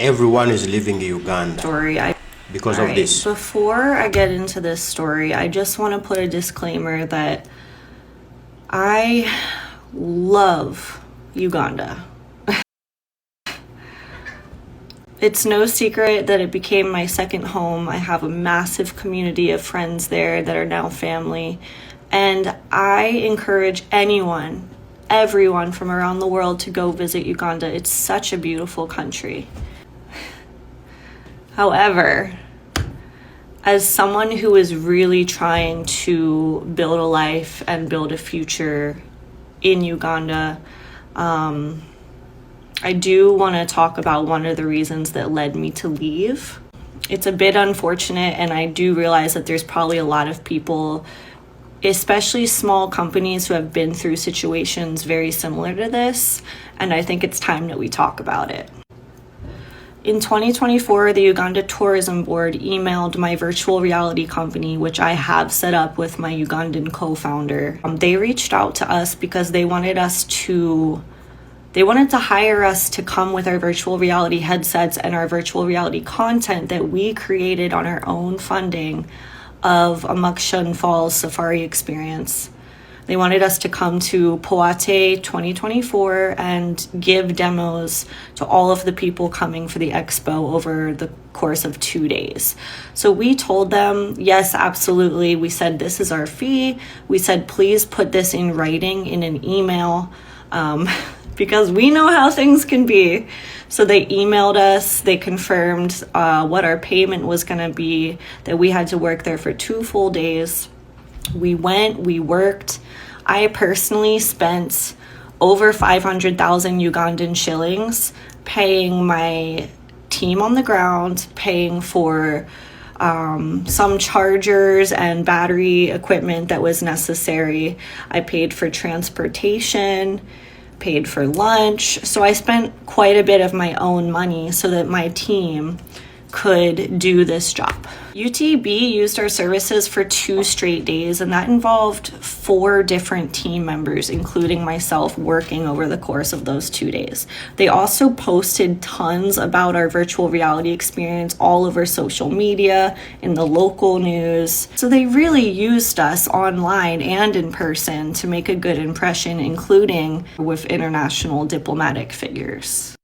Everyone is leaving Uganda because of this. Before I get into this story, I just want to put a disclaimer that I love Uganda. It's no secret that it became my second home. I have a massive community of friends there that are now family. And I encourage everyone from around the world to go visit Uganda. It's such a beautiful country. However, as someone who is really trying to build a life and build a future in Uganda, I do want to talk about one of the reasons that led me to leave. It's a bit unfortunate, and I do realize that there's probably a lot of people, especially small companies, who have been through situations very similar to this, and I think it's time that we talk about it. In 2024, the Uganda Tourism Board emailed my virtual reality company, which I have set up with my Ugandan co-founder. They reached out to us because they wanted to hire us to come with our virtual reality headsets and our virtual reality content that we created on our own funding of a Mukshun Falls safari experience. They wanted us to come to Poate 2024 and give demos to all of the people coming for the expo over the course of 2 days. So we told them, yes, absolutely. We said, this is our fee. We said, please put this in writing in an email. Because we know how things can be. So they emailed us, they confirmed what our payment was gonna be, that we had to work there for 2 full days. We went, we worked. I personally spent over 500,000 Ugandan shillings paying my team on the ground, paying for some chargers and battery equipment that was necessary. I paid for transportation, paid for lunch. So I spent quite a bit of my own money so that my team could do this job. UTB used our services for 2 straight days, and that involved 4 different team members, including myself, working over the course of those 2 days. They also posted tons about our virtual reality experience all over social media, in the local news. So they really used us online and in person to make a good impression, including with international diplomatic figures.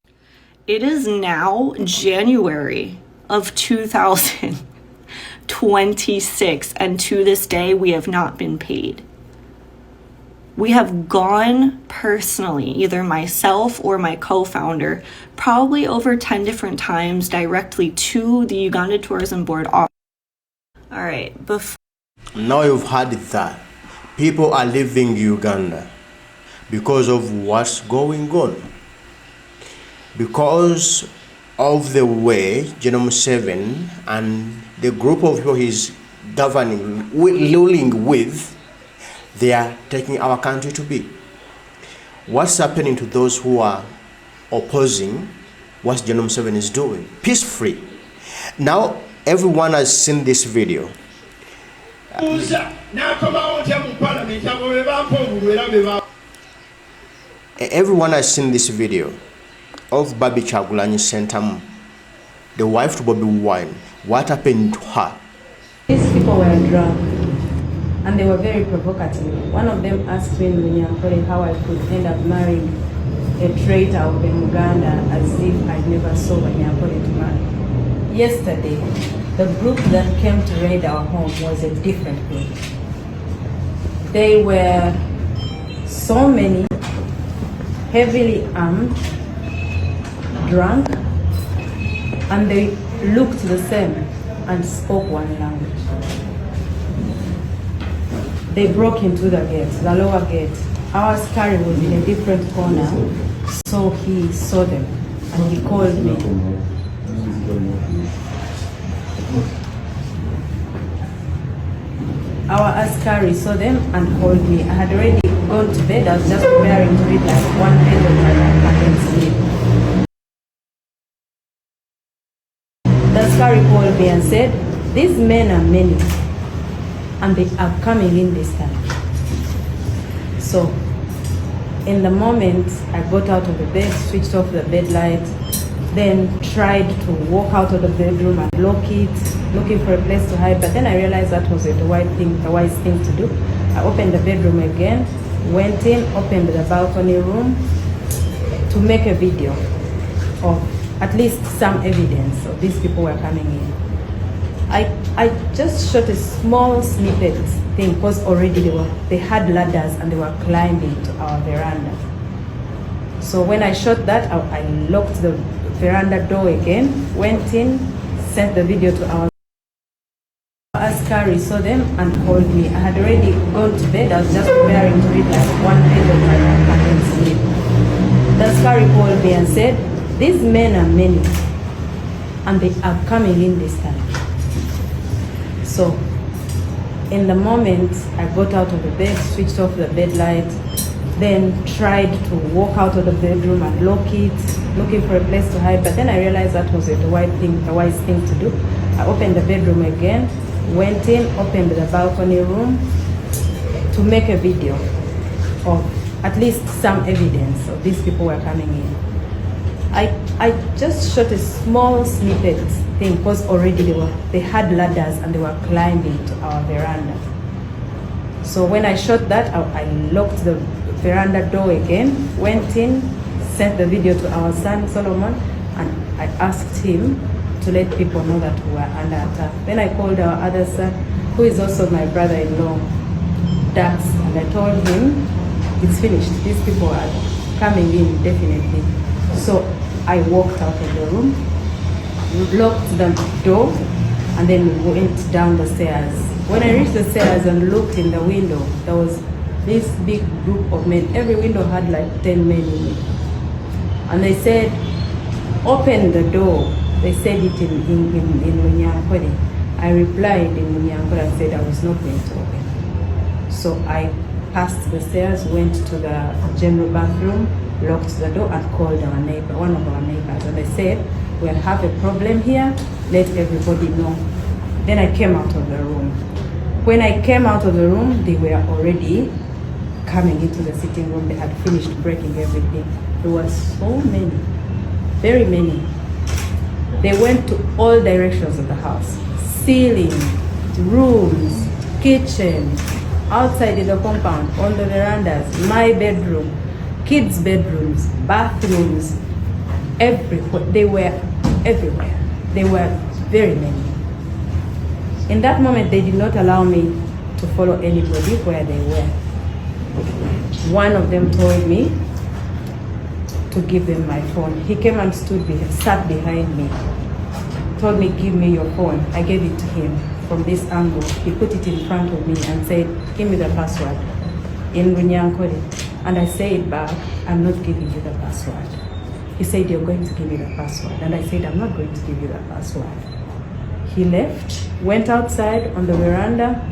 It is now January of 2026, and to this day we have not been paid. We have gone personally, either myself or my co-founder, probably over 10 different times directly to the Uganda Tourism Board office. All right, now you've heard that people are leaving Uganda because of what's going on. Because of the way Genome 7 and the group of people he's ruling with, they are taking our country to be. What's happening to those who are opposing what Genome 7 is doing? Peace-free. Now, everyone has seen this video. Everyone has seen this video of Babi Kyagulanyi Sentamu, the wife to Bobi Wine. What happened to her? These people were drunk and they were very provocative. One of them asked me in Minneapolis how I could end up marrying a traitor of Uganda as if I never saw Minneapolis to marry. Yesterday, the group that came to raid our home was a different group. They were so many, heavily armed, drunk, and they looked the same and spoke one language. They broke into the gate, the lower gate. Our askari was in a different corner, so he saw them and he called me. Our askari saw them and called me. I had already gone to bed. I was just preparing to read like 1 page of my book and then sleep. The askari called me and said, these men are many and they are coming in this time. So in the moment I got out of the bed, switched off the bed light, then tried to walk out of the bedroom and lock it, looking for a place to hide. But then I realized that was the wise thing to do. I opened the bedroom again, went in, opened the balcony room to make a video of at least some evidence of these people were coming in. I just shot a small snippet thing because already they had ladders and they were climbing to our veranda. So when I shot that, I locked the veranda door again, went in, sent the video to our askari, saw them and called me. I had already gone to bed. I was just preparing to read like one page of my book and then sleep. The askari called me and said, these men are many and they are coming in this time. So in the moment I got out of the bed, switched off the bed light, then tried to walk out of the bedroom and lock it, looking for a place to hide. But then I realized that was the wise thing to do. I opened the bedroom again, went in, opened the balcony room to make a video of at least some evidence of these people were coming in. I just shot a small snippet thing because already they had ladders and they were climbing to our veranda. So when I shot that, I locked the veranda door again, went in, sent the video to our son Solomon, and I asked him to let people know that we were under attack. Then I called our other son, who is also my brother-in-law, Dax, and I told him, it's finished, these people are coming in definitely. So I walked out of the room, locked the door, and then went down the stairs. When I reached the stairs and looked in the window, there was this big group of men. Every window had like 10 men in it. And they said, open the door. They said it in Lunyankore. I replied in Lunyankore and said I was not going to open. So I passed the stairs, went to the general bathroom, locked the door and called our neighbor, one of our neighbors. And I said, we have a problem here, let everybody know. Then I came out of the room. When I came out of the room, they were already coming into the sitting room. They had finished breaking everything. There were so many, very many. They went to all directions of the house. Ceiling, rooms, kitchen, outside in the compound, on the verandas, my bedroom, kids' bedrooms, bathrooms, everywhere. They were everywhere. They were very many. In that moment, they did not allow me to follow anybody where they were. One of them told me to give them my phone. He came and sat behind me, told me, give me your phone. I gave it to him from this angle. He put it in front of me and said, give me the password in Runyankore. And I said back, I'm not giving you the password. He said, you're going to give me the password. And I said, I'm not going to give you the password. He left, went outside on the veranda,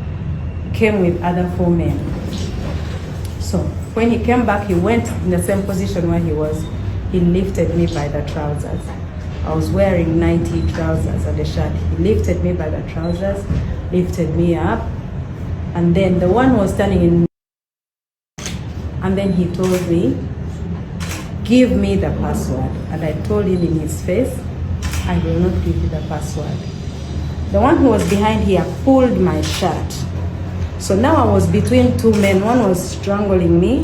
came with other 4 men. So when he came back, he went in the same position where he was. He lifted me by the trousers. I was wearing 90 trousers and a shirt. He lifted me by the trousers, lifted me up, and then the one who was standing in, and then he told me, give me the password. And I told him in his face, I will not give you the password. The one who was behind here pulled my shirt. So now I was between 2 men. One was strangling me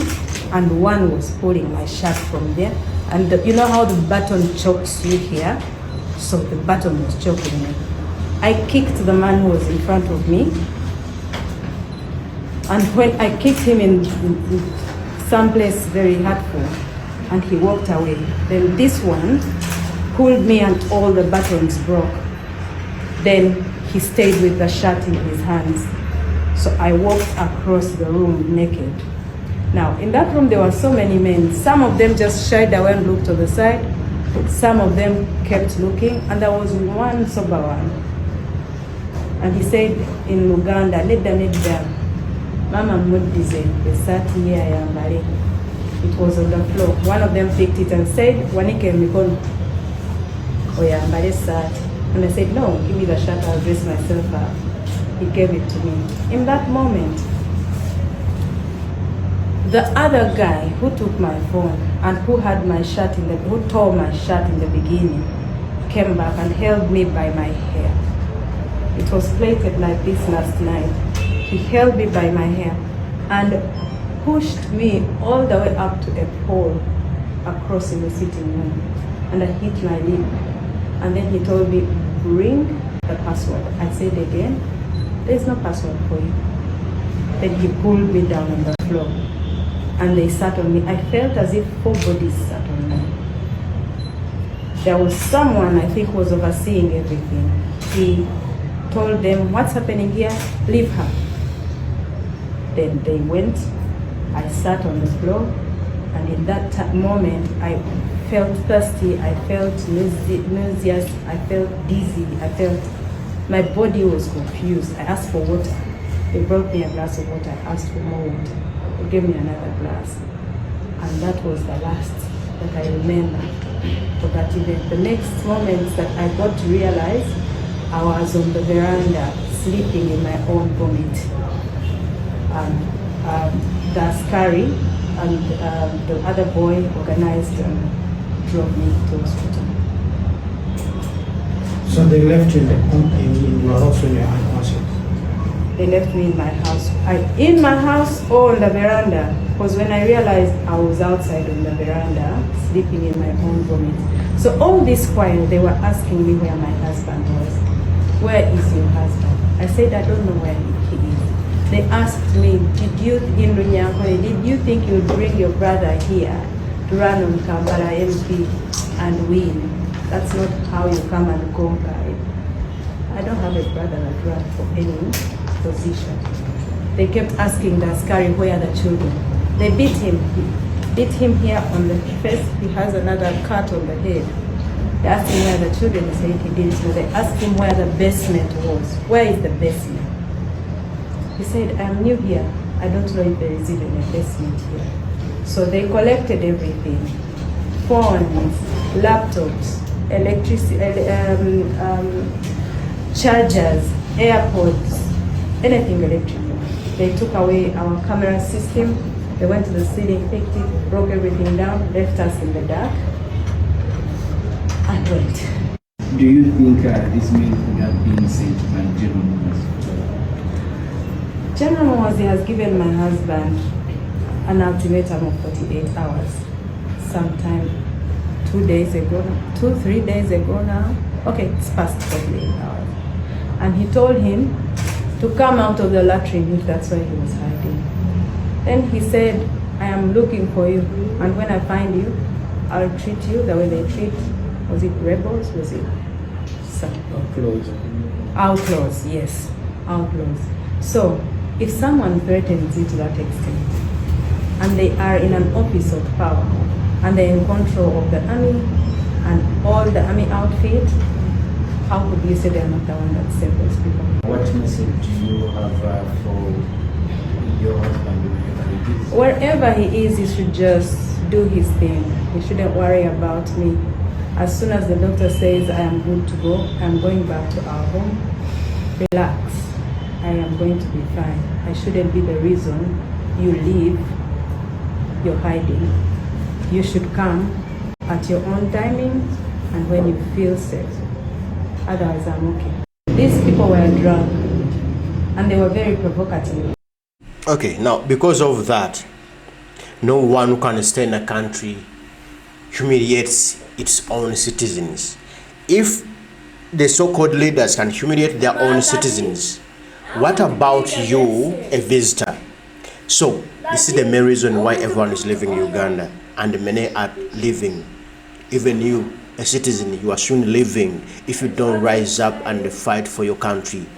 and one was pulling my shirt from there. And you know how the button chokes you here? So the button was choking me. I kicked the man who was in front of me. And when I kicked him in someplace very hurtful, and he walked away, then this one pulled me and all the buttons broke. Then he stayed with the shirt in his hands. So I walked across the room naked. Now, in that room, there were so many men. Some of them just shied away and looked to the side. Some of them kept looking, and there was one sober one. And he said in Uganda, nedda, Mama Mudize, esati ye ayambale. It was on the floor. One of them picked it and said, wanike mikono oyambale sati. And I said, no, give me the shirt, I'll dress myself up. He gave it to me. In that moment, The other guy who took my phone and who tore my shirt in the beginning came back and held me by my hair. It was plaited like this last night. He held me by my hair and pushed me all the way up to a pole across in the sitting room, and I hit my lip. And then he told me, bring the password. I said again, there's no password for you. Then he pulled me down on the floor and they sat on me. I felt as if 4 bodies sat on me. There was someone I think was overseeing everything. He told them, what's happening here? Leave her. Then they went. I sat on the floor, and in that moment I felt thirsty, I felt nauseous, I felt dizzy, my body was confused. I asked for water. They brought me a glass of water. I asked for more water. They gave me another glass. And that was the last that I remember of that event. The next moment that I got to realize, I was on the veranda sleeping in my own vomit. The askari and the other boy organized and drove me to hospital. So they left you in your house when you were unconscious? They left me in my house. In my house or on the veranda, because when I realized I was outside on the veranda, sleeping in my own vomit. So all this while, they were asking me where my husband was. Where is your husband? I said, I don't know where he is. They asked me, did you think you'd bring your brother here to run on Kampala MP and win? That's not how you come and conquer it. I don't have a brother that ran for any position. They kept asking the askari, where are the children? They beat him. Beat him here on the face. He has another cut on the head. They asked him where the children. He said he didn't know. They asked him where the basement was. Where is the basement? He said, I'm new here. I don't know if there is even a basement here. So they collected everything. Phones, laptops, electricity, chargers, AirPods, anything electrical. They took away our camera system. They went to the ceiling, picked it, broke everything down, left us in the dark, and went. Do you think this man could have been sent by General Motors? General Motors has given my husband an ultimatum of 48 hours. Sometime 3 days ago now. Okay, it's past 48 hours. And he told him to come out of the latrine if that's where he was hiding. Then he said, I am looking for you, and when I find you, I'll treat you the way they treat, was it rebels? Was it some outlaws, yes, outlaws. So if someone threatens you to that extent, and they are in an office of power, and they're in control of the army and all the army outfit, how could you say they're not the one that saved those people? What message do you have for your husband wherever he is? He should just do his thing. He shouldn't worry about me. As soon as the doctor says I am good to go, I'm going back to our home. Relax. I am going to be fine. I shouldn't be the reason you leave. You're hiding. You should come at your own timing and when you feel safe. Otherwise, I'm okay. These people were drunk and they were very provocative. Okay, now because of that, no one who can stay in a country humiliates its own citizens. If the so-called leaders can humiliate their own citizens, what about you, a visitor? So this is the main reason why everyone is leaving Uganda, and many are leaving. Even you, a citizen, you are soon leaving if you don't rise up and fight for your country.